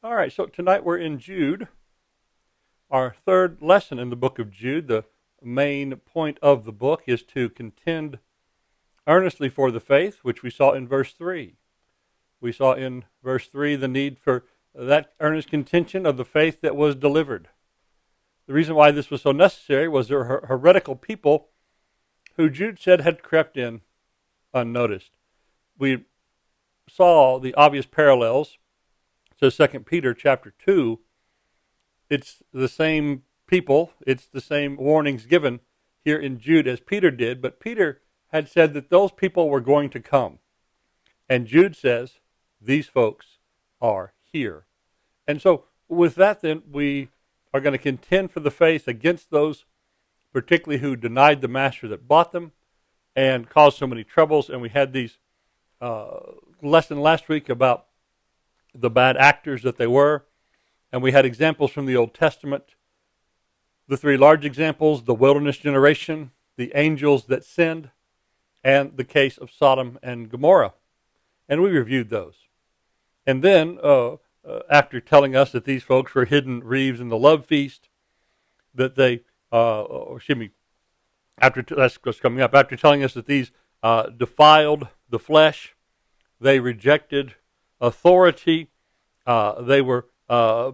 All right, so tonight we're in Jude, our third lesson in the book of Jude. The main point of the book is to contend earnestly for the faith, which we saw in verse 3. We saw in verse 3 the need for that earnest contention of the faith that was delivered. The reason why this was so necessary was there were heretical people who Jude said had crept in unnoticed. We saw the obvious parallels to 2 Peter chapter 2. It's the same people, it's the same warnings given here in Jude as Peter did, but Peter had said that those people were going to come. And Jude says, these folks are here. And so with that then, we are going to contend for the faith against those particularly who denied the master that bought them and caused so many troubles. And we had these lesson last week about the bad actors that they were. And we had examples from the Old Testament. The three large examples, the wilderness generation, the angels that sinned, and the case of Sodom and Gomorrah. And we reviewed those. And then, after telling us that these folks were hidden reeves in the love feast, that they, that's what's coming up, after telling us that these defiled the flesh, they rejected authority, they were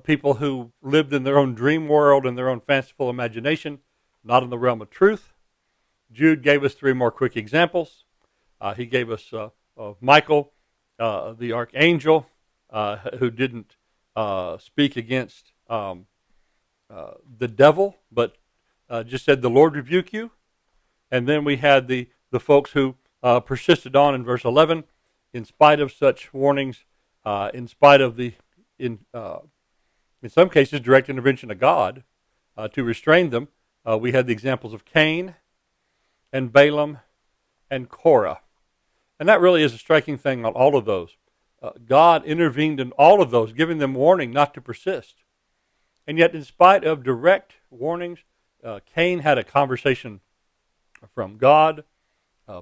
people who lived in their own dream world and their own fanciful imagination, not in the realm of truth. Jude gave us three more quick examples. He gave us Michael, the archangel, who didn't speak against the devil, but just said, "The Lord rebuke you." And then we had the folks who persisted on in verse 11, in spite of such warnings, in spite of in some cases, direct intervention of God to restrain them. We had the examples of Cain and Balaam and Korah. And that really is a striking thing on all of those. God intervened in all of those, giving them warning not to persist. And yet, in spite of direct warnings, Cain had a conversation from God.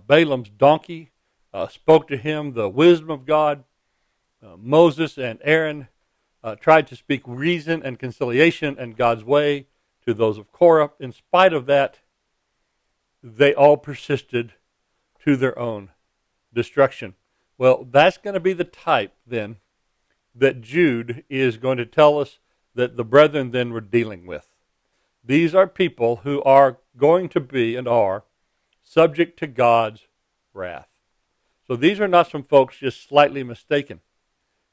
Balaam's donkey spoke to him the wisdom of God. Moses and Aaron tried to speak reason and conciliation and God's way to those of Korah. In spite of that, they all persisted to their own destruction. Well, that's going to be the type then that Jude is going to tell us that the brethren then were dealing with. These are people who are going to be and are subject to God's wrath. So these are not some folks just slightly mistaken.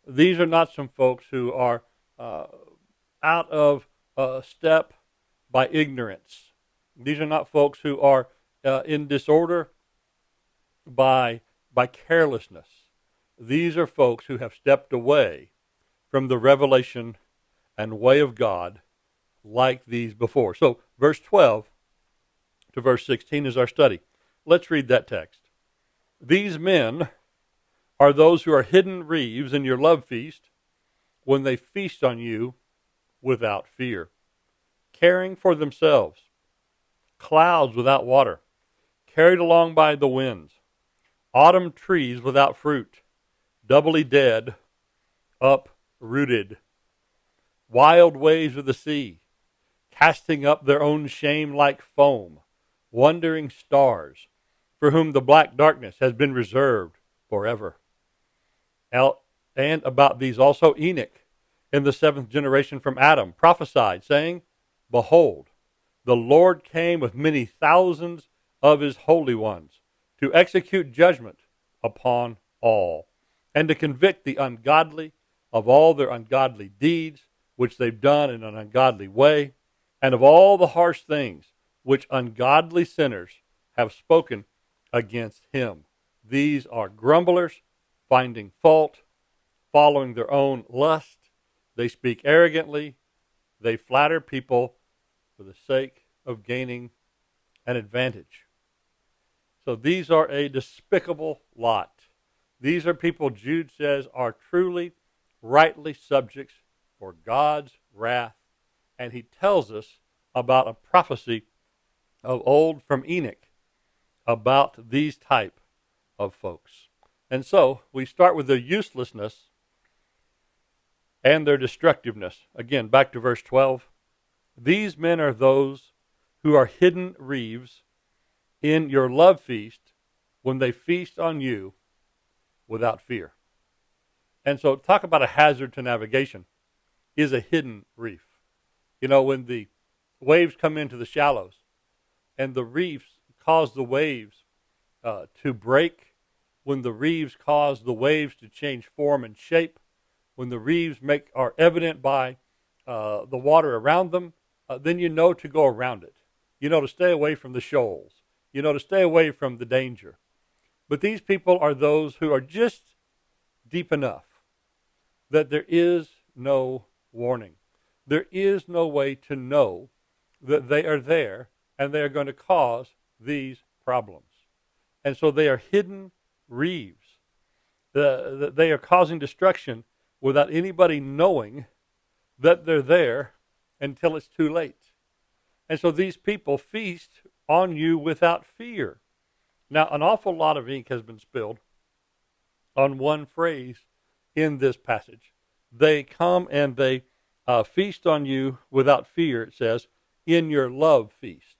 These are not some folks who are out of step by ignorance. These are not folks who are in disorder by carelessness. These are folks who have stepped away from the revelation and way of God like these before. So verse 12 to verse 16 is our study. Let's read that text. These men are those who are hidden reeves in your love feast when they feast on you without fear, caring for themselves, clouds without water, carried along by the winds, autumn trees without fruit, doubly dead, uprooted, wild waves of the sea, casting up their own shame like foam, wandering stars, for whom the black darkness has been reserved forever. And about these also Enoch, in the seventh generation from Adam, prophesied, saying, Behold, the Lord came with many thousands of his holy ones to execute judgment upon all, and to convict the ungodly of all their ungodly deeds, which they've done in an ungodly way, and of all the harsh things which ungodly sinners have spoken against him. These are grumblers, finding fault, following their own lust. They speak arrogantly. They flatter people for the sake of gaining an advantage. So these are a despicable lot. These are people, Jude says, are truly, rightly subjects for God's wrath. And he tells us about a prophecy of old from Enoch about these type of folks. And so we start with the uselessness and their destructiveness. Again, back to verse 12. These men are those who are hidden reeves in your love feast when they feast on you without fear. And so talk about a hazard to navigation is a hidden reef. You know, when the waves come into the shallows and the reefs cause the waves to break, when the reefs cause the waves to change form and shape, when the reefs are evident by the water around them, then you know to go around it. You know to stay away from the shoals. You know to stay away from the danger. But these people are those who are just deep enough that there is no warning. There is no way to know that they are there and they are going to cause these problems. And so they are hidden reefs. They are causing destruction without anybody knowing that they're there until it's too late. And so these people feast on you without fear. Now, an awful lot of ink has been spilled on one phrase in this passage. They come and they feast on you without fear, it says, in your love feast.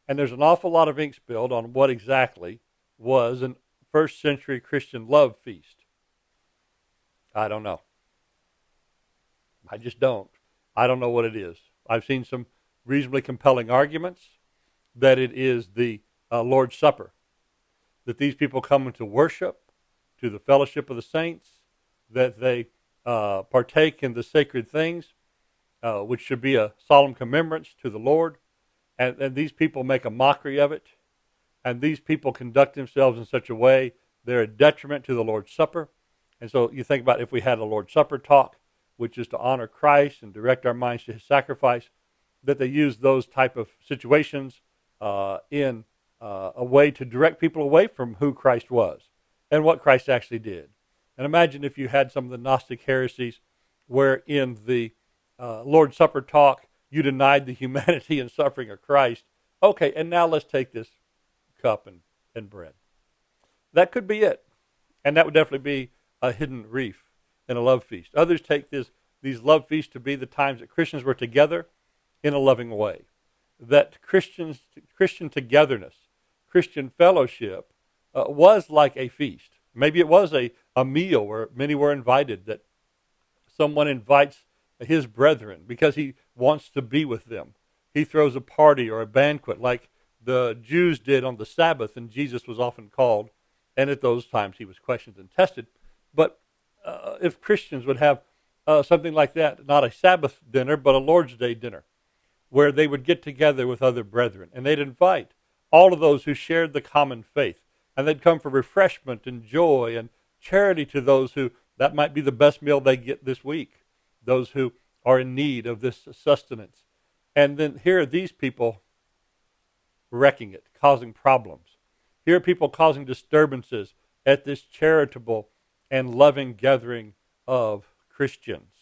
And there's an awful lot of ink spilled on what exactly was a first century Christian love feast. I don't know. I just don't. I don't know what it is. I've seen some reasonably compelling arguments that it is the Lord's Supper, that these people come into worship, to the fellowship of the saints, that they partake in the sacred things, which should be a solemn commemorance to the Lord, and these people make a mockery of it, and these people conduct themselves in such a way they're a detriment to the Lord's Supper. And so you think about if we had a Lord's Supper talk, which is to honor Christ and direct our minds to his sacrifice, that they use those type of situations in a way to direct people away from who Christ was and what Christ actually did. And imagine if you had some of the Gnostic heresies where in the Lord's Supper talk you denied the humanity and suffering of Christ. Okay, and now let's take this cup and bread. That could be it. And that would definitely be a hidden reef in a love feast. Others take these love feasts to be the times that Christians were together in a loving way. That Christian togetherness, Christian fellowship was like a feast. Maybe it was a meal where many were invited, that someone invites his brethren because he wants to be with them. He throws a party or a banquet like the Jews did on the Sabbath, and Jesus was often called, and at those times he was questioned and tested. But if Christians would have something like that, not a Sabbath dinner, but a Lord's Day dinner, where they would get together with other brethren, and they'd invite all of those who shared the common faith, and they'd come for refreshment and joy and charity to those who, that might be the best meal they get this week, those who are in need of this sustenance. And then here are these people wrecking it, causing problems. Here are people causing disturbances at this charitable and loving gathering of Christians.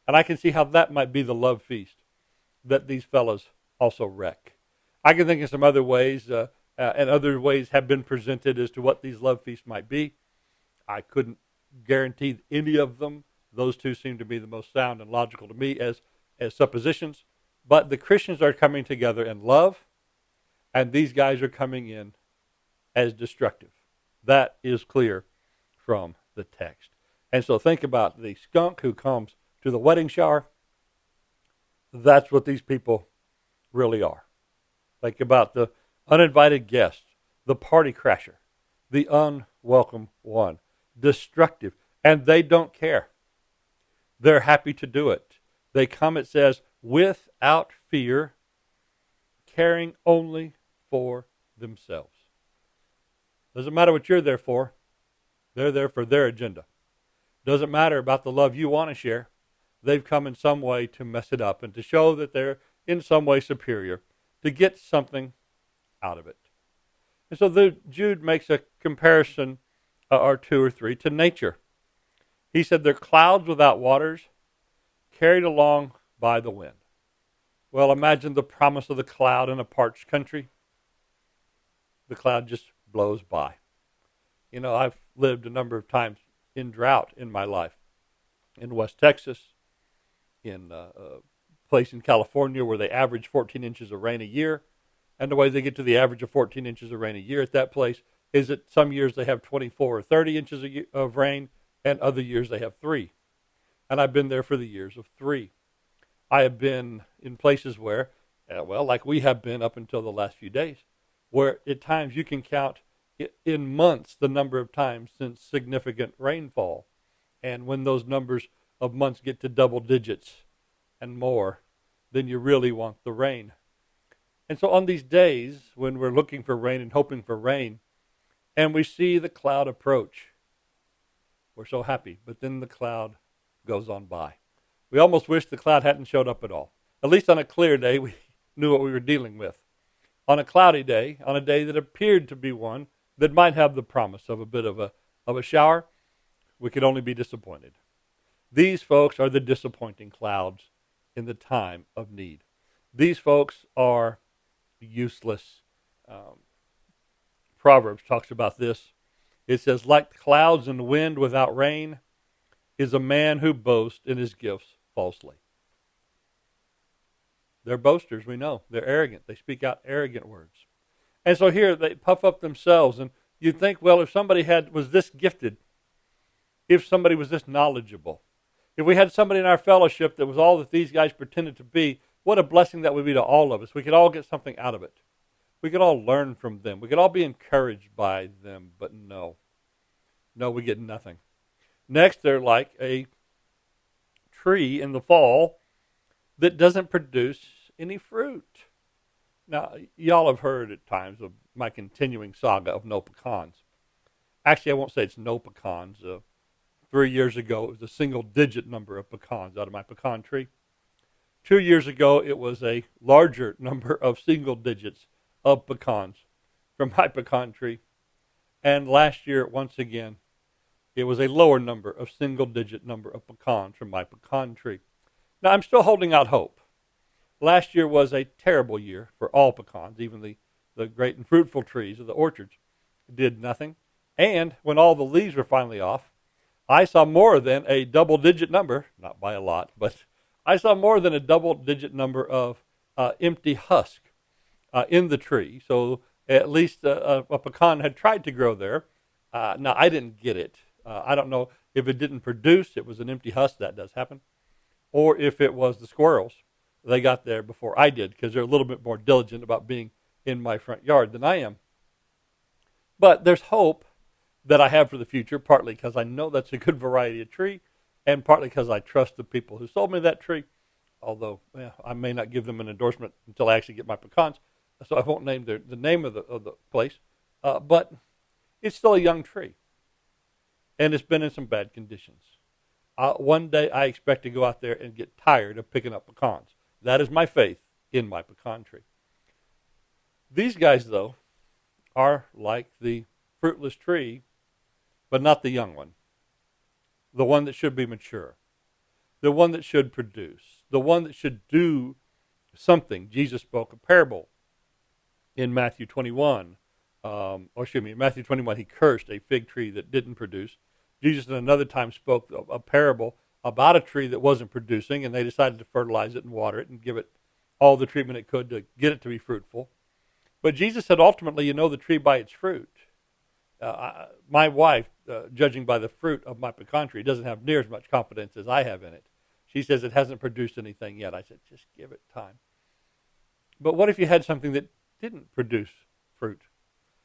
And I can see how that might be the love feast that these fellows also wreck. I can think of some other ways, and other ways have been presented as to what these love feasts might be. I couldn't guarantee any of them. Those two seem to be the most sound and logical to me as suppositions. But the Christians are coming together in love, and these guys are coming in as destructive. That is clear from the text. And so think about the skunk who comes to the wedding shower. That's what these people really are. Think about the uninvited guest, the party crasher, the unwelcome one, destructive, and they don't care. They're happy to do it. They come, it says, without fear, caring only for themselves. Doesn't matter what you're there for. They're there for their agenda. Doesn't matter about the love you want to share. They've come in some way to mess it up and to show that they're in some way superior, to get something out of it. And so Jude makes a comparison or two or three to nature. He said they're clouds without waters, carried along by the wind. Well, imagine the promise of the cloud in a parched country. The cloud just blows by. You know, I've lived a number of times in drought in my life. in West Texas, in a place in California where they average 14 inches of rain a year. And the way they get to the average of 14 inches of rain a year at that place is that some years they have 24 or 30 inches of rain, and other years they have 3. And I've been there for the years of 3. I have been in places where, like we have been up until the last few days, where at times you can count in months the number of times since significant rainfall. And when those numbers of months get to double digits and more, then you really want the rain. And so on these days when we're looking for rain and hoping for rain, and we see the cloud approach, we're so happy. But then the cloud goes on by. We almost wish the cloud hadn't showed up at all. At least on a clear day, we knew what we were dealing with. On a cloudy day, on a day that appeared to be one that might have the promise of a bit of a shower, we could only be disappointed. These folks are the disappointing clouds in the time of need. These folks are useless. Proverbs talks about this. It says, like clouds and wind without rain is a man who boasts in his gifts falsely. They're boasters, we know. They're arrogant. They speak out arrogant words. And so here they puff up themselves, and you think, well, if somebody was this gifted, if somebody was this knowledgeable, if we had somebody in our fellowship that was all that these guys pretended to be, what a blessing that would be to all of us. We could all get something out of it. We could all learn from them. We could all be encouraged by them, but no. No, we get nothing. Next, they're like a tree in the fall that doesn't produce any fruit. Now, y'all have heard at times of my continuing saga of no pecans. Actually, I won't say it's no pecans. 3 years ago, it was a single-digit number of pecans out of my pecan tree. 2 years ago, it was a larger number of single digits of pecans from my pecan tree. And last year, once again, it was a lower number of single-digit number of pecans from my pecan tree. Now, I'm still holding out hope. Last year was a terrible year for all pecans, even the great and fruitful trees of the orchards did nothing. And when all the leaves were finally off, I saw more than a double-digit number, not by a lot, but I saw more than a double-digit number of empty husk in the tree. So at least a pecan had tried to grow there. Now, I didn't get it. I don't know if it didn't produce, it was an empty husk, that does happen, or if it was the squirrels. They got there before I did because they're a little bit more diligent about being in my front yard than I am. But there's hope that I have for the future, partly because I know that's a good variety of tree, and partly because I trust the people who sold me that tree, although I may not give them an endorsement until I actually get my pecans, so I won't name the name of the place. But it's still a young tree, and it's been in some bad conditions. One day I expect to go out there and get tired of picking up pecans. That is my faith in my pecan tree. These guys, though, are like the fruitless tree, but not the young one. The one that should be mature. The one that should produce. The one that should do something. Jesus spoke a parable in Matthew 21. In Matthew 21, he cursed a fig tree that didn't produce. Jesus at another time spoke a parable about a tree that wasn't producing, and they decided to fertilize it and water it and give it all the treatment it could to get it to be fruitful. But Jesus said, ultimately, you know the tree by its fruit. My wife, judging by the fruit of my pecan tree, doesn't have near as much confidence as I have in it. She says it hasn't produced anything yet. I said, just give it time. But what if you had something that didn't produce fruit,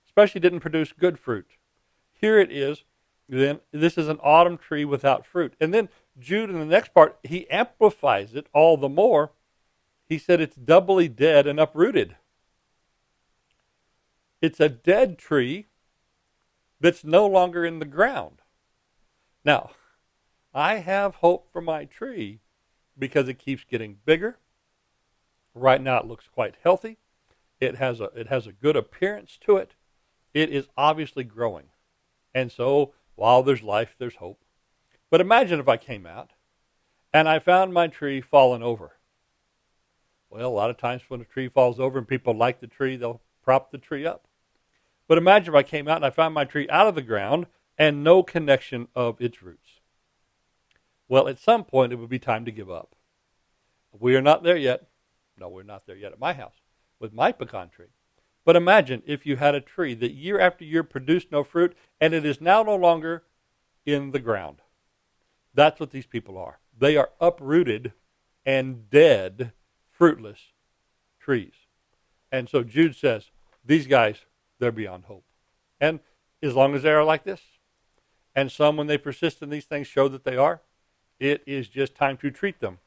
especially didn't produce good fruit? Here it is. Then this is an autumn tree without fruit. And then Jude, in the next part, he amplifies it all the more. He said it's doubly dead and uprooted. It's a dead tree that's no longer in the ground. Now, I have hope for my tree because it keeps getting bigger. Right now it looks quite healthy. It has a good appearance to it. It is obviously growing. And so while there's life, there's hope. But imagine if I came out and I found my tree fallen over. Well, a lot of times when a tree falls over and people like the tree, they'll prop the tree up. But imagine if I came out and I found my tree out of the ground and no connection of its roots. Well, at some point, it would be time to give up. We are not there yet. No, we're not there yet at my house with my pecan tree. But imagine if you had a tree that year after year produced no fruit, and it is now no longer in the ground. That's what these people are. They are uprooted and dead, fruitless trees. And so Jude says, these guys, they're beyond hope. And as long as they are like this, and some, when they persist in these things, show that they are, it is just time to treat them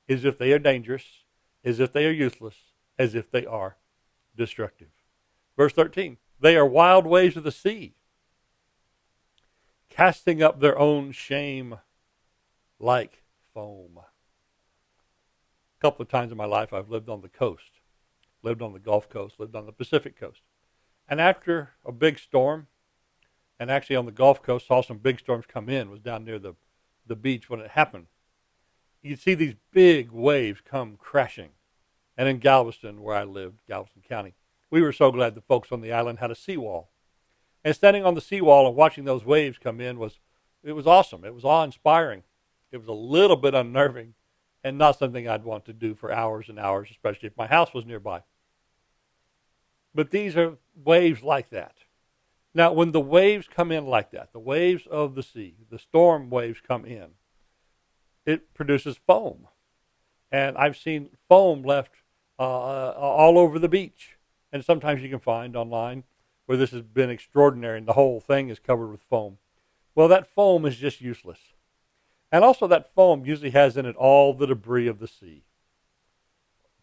as if they are dangerous, as if they are useless, as if they are destructive. Verse 13, they are wild waves of the sea, casting up their own shame like foam. A couple of times in my life I've lived on the coast, lived on the Gulf Coast, lived on the Pacific Coast. And after a big storm, and actually on the Gulf Coast saw some big storms come in, was down near the beach when it happened. You'd see these big waves come crashing. And in Galveston, where I lived, Galveston County, we were so glad the folks on the island had a seawall. And standing on the seawall and watching those waves come in was awesome. It was awe-inspiring. It was a little bit unnerving and not something I'd want to do for hours and hours, especially if my house was nearby. But these are waves like that. Now, when the waves come in like that, the waves of the sea, the storm waves come in, it produces foam. And I've seen foam left all over the beach. And sometimes you can find online where this has been extraordinary and the whole thing is covered with foam. Well, that foam is just useless. And also that foam usually has in it all the debris of the sea.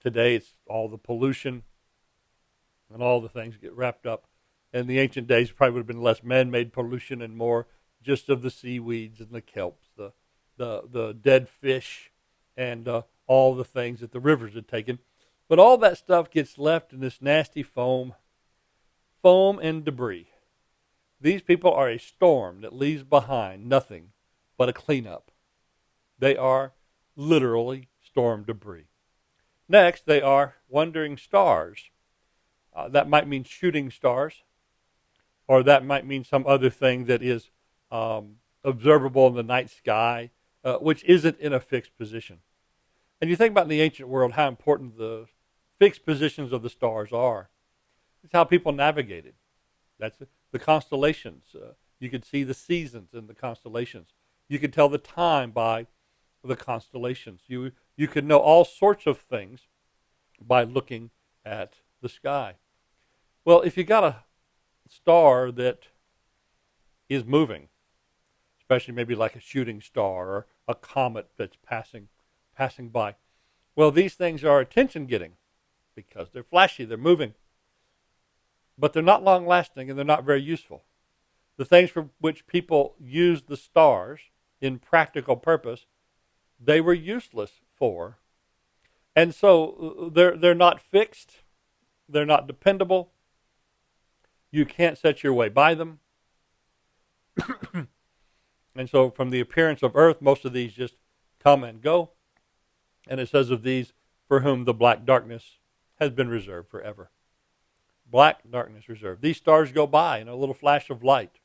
Today it's all the pollution and all the things get wrapped up. In the ancient days, it probably would have been less man-made pollution and more just of the seaweeds and the kelps, the dead fish, and all the things that the rivers had taken. But all that stuff gets left in this nasty foam and debris. These people are a storm that leaves behind nothing but a cleanup. They are literally storm debris. Next, they are wandering stars. That might mean shooting stars, or that might mean some other thing that is observable in the night sky, which isn't in a fixed position. And you think about in the ancient world how important the fixed positions of the stars are. It's how people navigated. That's the constellations. You could see the seasons in the constellations. You could tell the time by the constellations. You could know all sorts of things by looking at the sky. Well, if you got a star that is moving, especially maybe like a shooting star or a comet that's passing by, well, these things are attention-getting because they're flashy, they're moving. But they're not long-lasting and they're not very useful. The things for which people use the stars in practical purpose, they were useless for. And so they're not fixed. They're not dependable. You can't set your way by them. And so from the appearance of earth, most of these just come and go. And it says of these, for whom the black darkness has been reserved forever. Black darkness reserved. These stars go by in a little flash of light.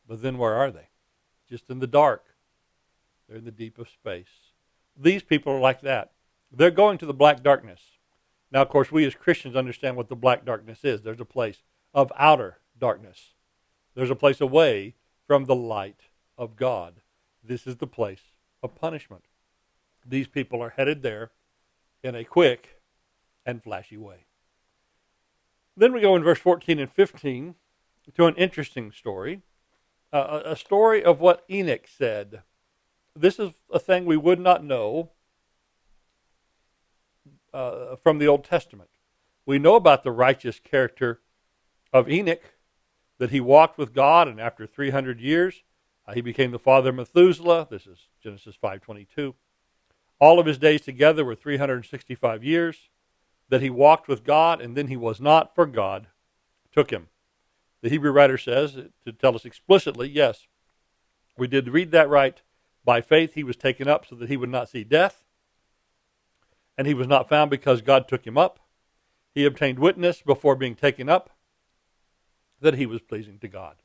But then where are they? Just in the dark. They're in the deep of space. These people are like that. They're going to the black darkness. Now, of course, we as Christians understand what the black darkness is. There's a place of outer darkness. There's a place away from the light of God. This is the place of punishment. These people are headed there in a quick and flashy way. Then we go in verse 14 and 15 to an interesting story. A story of what Enoch said. This is a thing we would not know from the Old Testament. We know about the righteous character of Enoch, that he walked with God, and after 300 years, he became the father of Methuselah. This is Genesis 5:22. All of his days together were 365 years, that he walked with God, and then he was not, for God took him. The Hebrew writer says, to tell us explicitly, yes, we did read that right. By faith he was taken up so that he would not see death, and he was not found because God took him up. He obtained witness before being taken up that he was pleasing to God.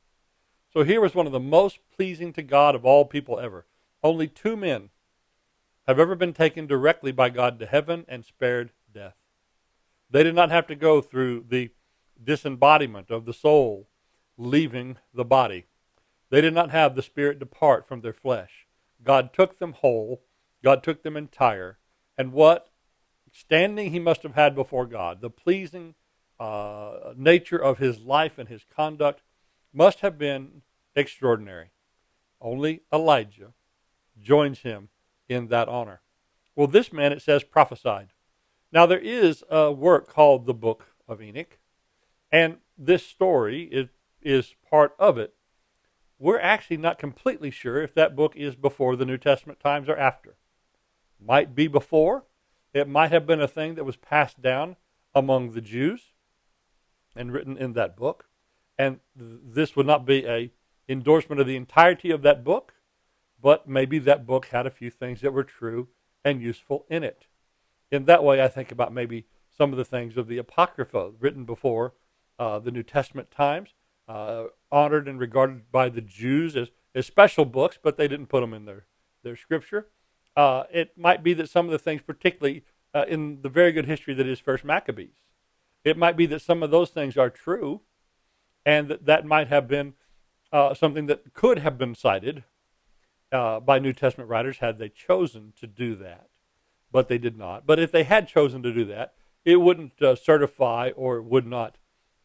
So here was one of the most pleasing to God of all people ever. Only two men have ever been taken directly by God to heaven and spared death. They did not have to go through the disembodiment of the soul leaving the body. They did not have the spirit depart from their flesh. God took them whole. God took them entire. And what standing he must have had before God, the pleasing nature of his life and his conduct must have been extraordinary. Only Elijah joins him in that honor. Well, this man, it says, prophesied. Now, there is a work called the Book of Enoch, and this story is part of it. We're actually not completely sure if that book is before the New Testament times or after. Might be before. It might have been a thing that was passed down among the Jews and written in that book. And this would not be an endorsement of the entirety of that book, but maybe that book had a few things that were true and useful in it. In that way, I think about maybe some of the things of the Apocrypha written before the New Testament times, honored and regarded by the Jews as special books, but they didn't put them in their scripture. It might be that some of the things, particularly in the very good history that is First Maccabees, it might be that some of those things are true, and that might have been something that could have been cited by New Testament writers had they chosen to do that. But they did not. But if they had chosen to do that, it wouldn't certify or would not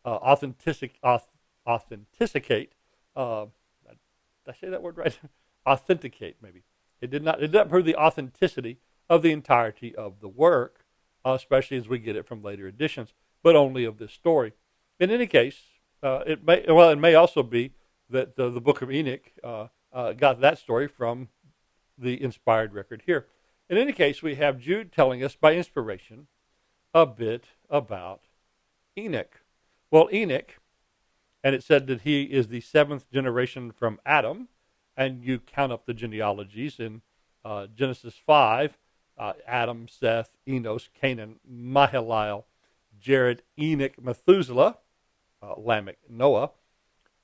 authenticate. Did I say that word right? Authenticate, maybe. It did not prove the authenticity of the entirety of the work, especially as we get it from later editions, but only of this story. In any case, it may also be that the Book of Enoch got that story from the inspired record here. In any case, we have Jude telling us by inspiration a bit about Enoch. Well, Enoch, and it said that he is the seventh generation from Adam, and you count up the genealogies in Genesis 5, Adam, Seth, Enos, Canaan, Mahalalel, Jared, Enoch, Methuselah, Lamech, Noah.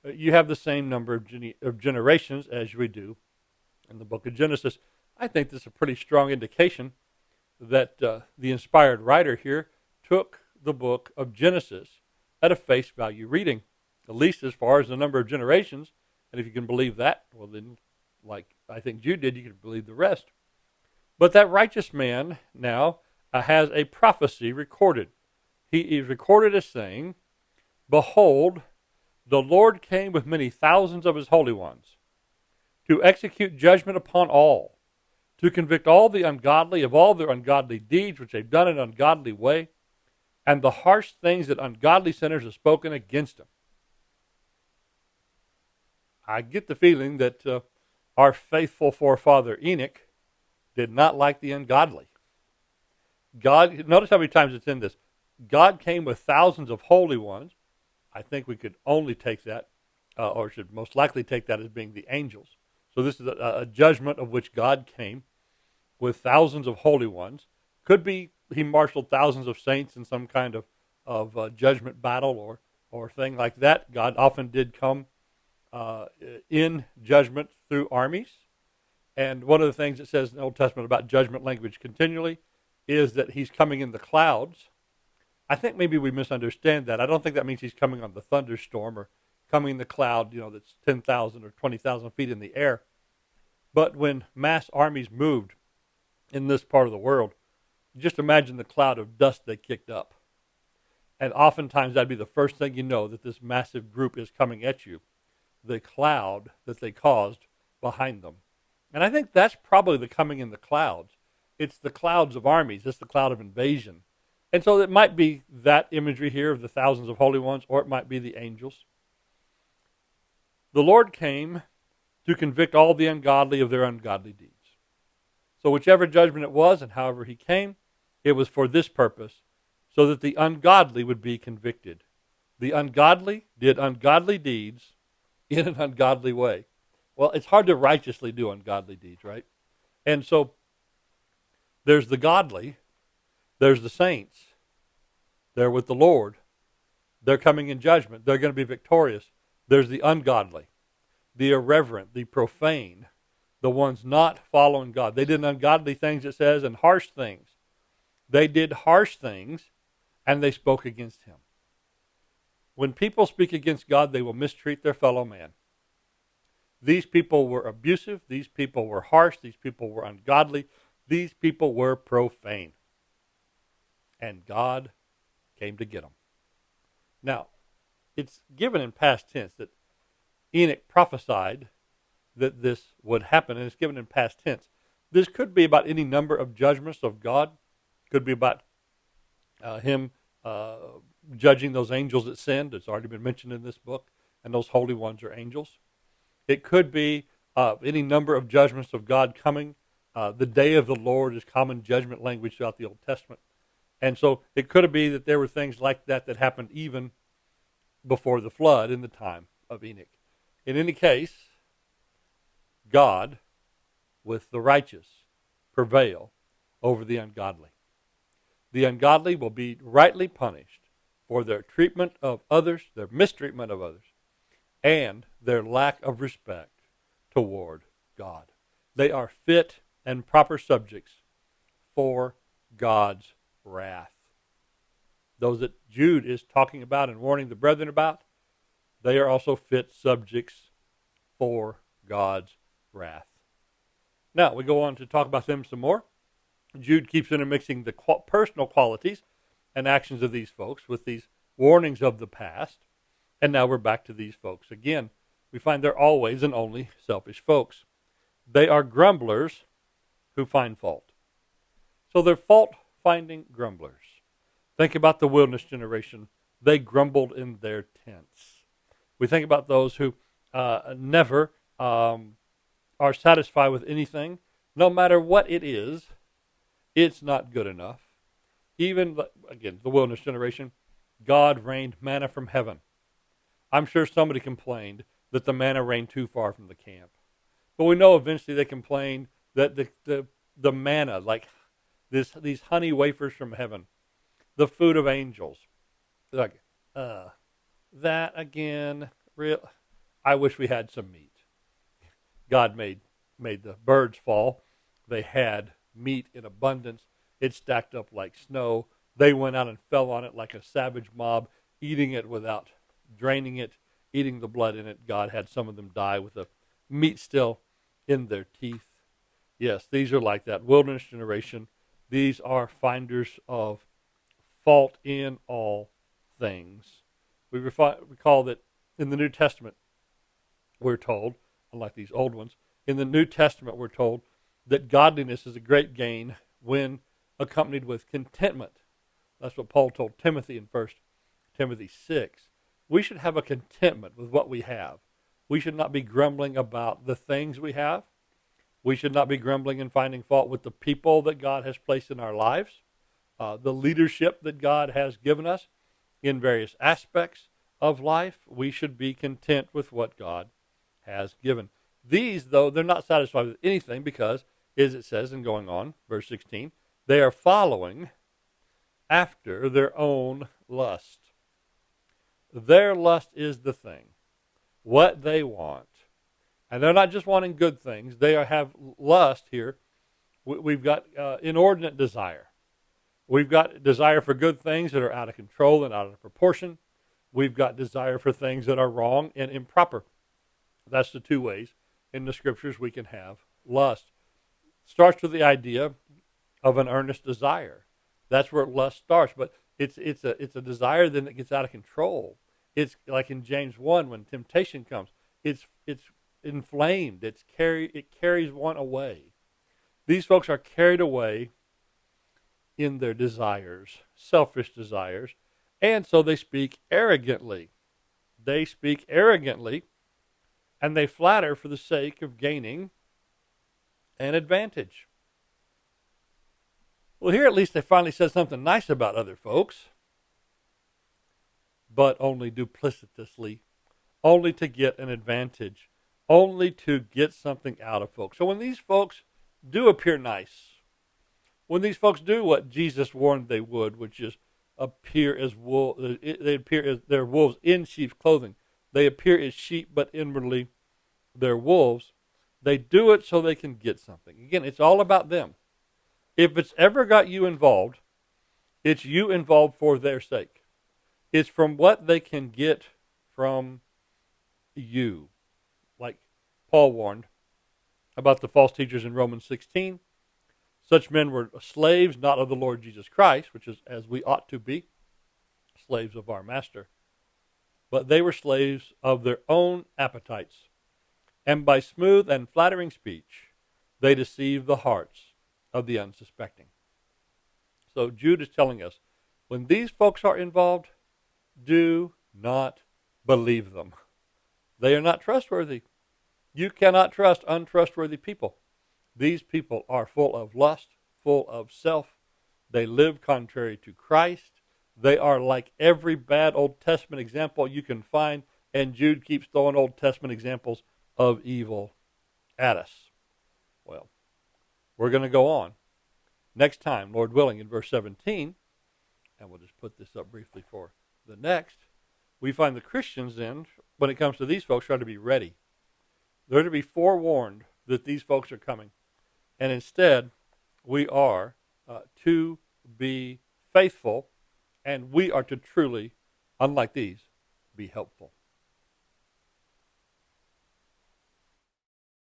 You have the same number of generations as we do in the book of Genesis. I think this is a pretty strong indication that the inspired writer here took the book of Genesis at a face value reading, at least as far as the number of generations. And if you can believe that, well then, like I think Jude did, you can believe the rest. But that righteous man now has a prophecy recorded. He is recorded as saying, "Behold, the Lord came with many thousands of his holy ones to execute judgment upon all, to convict all the ungodly of all their ungodly deeds which they've done in an ungodly way, and the harsh things that ungodly sinners have spoken against him." I get the feeling that our faithful forefather Enoch did not like the ungodly. God, notice how many times it's in this. God came with thousands of holy ones. I think we could only take that, or should most likely take that as being the angels. So this is a judgment of which God came with thousands of holy ones. Could be he marshaled thousands of saints in some kind of judgment battle or thing like that. God often did come in judgment through armies. And one of the things it says in the Old Testament about judgment language continually is that he's coming in the clouds. I think maybe we misunderstand that. I don't think that means he's coming on the thunderstorm or coming in the cloud, that's 10,000 or 20,000 feet in the air. But when mass armies moved in this part of the world, just imagine the cloud of dust they kicked up. And oftentimes that'd be the first thing you know, that this massive group is coming at you, the cloud that they caused behind them. And I think that's probably the coming in the clouds. It's the clouds of armies. It's the cloud of invasion. And so it might be that imagery here of the thousands of holy ones, or it might be the angels. The Lord came to convict all the ungodly of their ungodly deeds. So whichever judgment it was and however he came, it was for this purpose, so that the ungodly would be convicted. The ungodly did ungodly deeds in an ungodly way. Well, it's hard to righteously do ungodly deeds, right? And so there's the godly, there's the saints. They're with the Lord. They're coming in judgment. They're going to be victorious. There's the ungodly, the irreverent, the profane, the ones not following God. They did ungodly things, it says, and harsh things. They did harsh things, and they spoke against him. When people speak against God, they will mistreat their fellow man. These people were abusive. These people were harsh. These people were ungodly. These people were profane. And God came to get them. Now, it's given in past tense that Enoch prophesied that this would happen, and it's given in past tense. This could be about any number of judgments of God. Could be about him judging those angels that sinned. It's already been mentioned in this book, and those holy ones are angels. It could be any number of judgments of God coming. The day of the Lord is common judgment language throughout the Old Testament. And so it could be that there were things like that that happened even before the flood in the time of Enoch. In any case, God, with the righteous, prevail over the ungodly. The ungodly will be rightly punished for their treatment of others, their mistreatment of others, and their lack of respect toward God. They are fit and proper subjects for God's wrath. Those that Jude is talking about and warning the brethren about, they are also fit subjects for God's wrath. Now, we go on to talk about them some more. Jude keeps intermixing the personal qualities and actions of these folks with these warnings of the past. And now we're back to these folks again. We find they're always and only selfish folks. They are grumblers who find fault. So they're fault-finding grumblers. Think about the wilderness generation. They grumbled in their tents. We think about those who never are satisfied with anything. No matter what it is, it's not good enough. Even, again, the wilderness generation, God rained manna from heaven. I'm sure somebody complained that the manna rained too far from the camp. But we know eventually they complained that the manna, like these honey wafers from heaven, the food of angels, like, that again, I wish we had some meat. God made the birds fall. They had meat in abundance. It stacked up like snow. They went out and fell on it like a savage mob, eating it without draining it, eating the blood in it. God had some of them die with the meat still in their teeth. Yes, these are like that wilderness generation. These are finders of fault in all things. We recall that in the New Testament, we're told, unlike these old ones, in the New Testament we're told that godliness is a great gain when accompanied with contentment. That's what Paul told Timothy in 1 Timothy 6. We should have a contentment with what we have. We should not be grumbling about the things we have. We should not be grumbling and finding fault with the people that God has placed in our lives, the leadership that God has given us in various aspects of life. We should be content with what God has given. These, though, they're not satisfied with anything because, as it says in going on, verse 16, they are following after their own lust. Their lust is the thing, what they want. And they're not just wanting good things. They have lust here. We've got inordinate desire. We've got desire for good things that are out of control and out of proportion. We've got desire for things that are wrong and improper. That's the two ways in the scriptures we can have lust. It starts with the idea of an earnest desire. That's where lust starts. But it's a desire then that gets out of control. It's like in James 1 when temptation comes. It's inflamed. It carries one away. These folks are carried away in their desires, selfish desires, and so they speak arrogantly. They speak arrogantly, and they flatter for the sake of gaining an advantage. Well, here at least they finally said something nice about other folks, but only duplicitously, only to get an advantage, only to get something out of folks. So when these folks do appear nice, when these folks do what Jesus warned they would, which is appear as wolves, they appear as they're wolves in sheep's clothing. They appear as sheep, but inwardly they're wolves. They do it so they can get something. Again, it's all about them. If it's ever got you involved, it's you involved for their sake. It's from what they can get from you. Like Paul warned about the false teachers in Romans 16. Such men were slaves, not of the Lord Jesus Christ, which is as we ought to be, slaves of our master. But they were slaves of their own appetites. And by smooth and flattering speech, they deceive the hearts of the unsuspecting. So Jude is telling us, when these folks are involved, do not believe them. They are not trustworthy. You cannot trust untrustworthy people. These people are full of lust, full of self. They live contrary to Christ. They are like every bad Old Testament example you can find, and Jude keeps throwing Old Testament examples of evil at us. Well, we're going to go on next time, Lord willing, in verse 17, and we'll just put this up briefly for the next. We find the Christians then, when it comes to these folks, are to be ready. They're to be forewarned that these folks are coming. And instead, we are to be faithful, and we are to truly, unlike these, be helpful.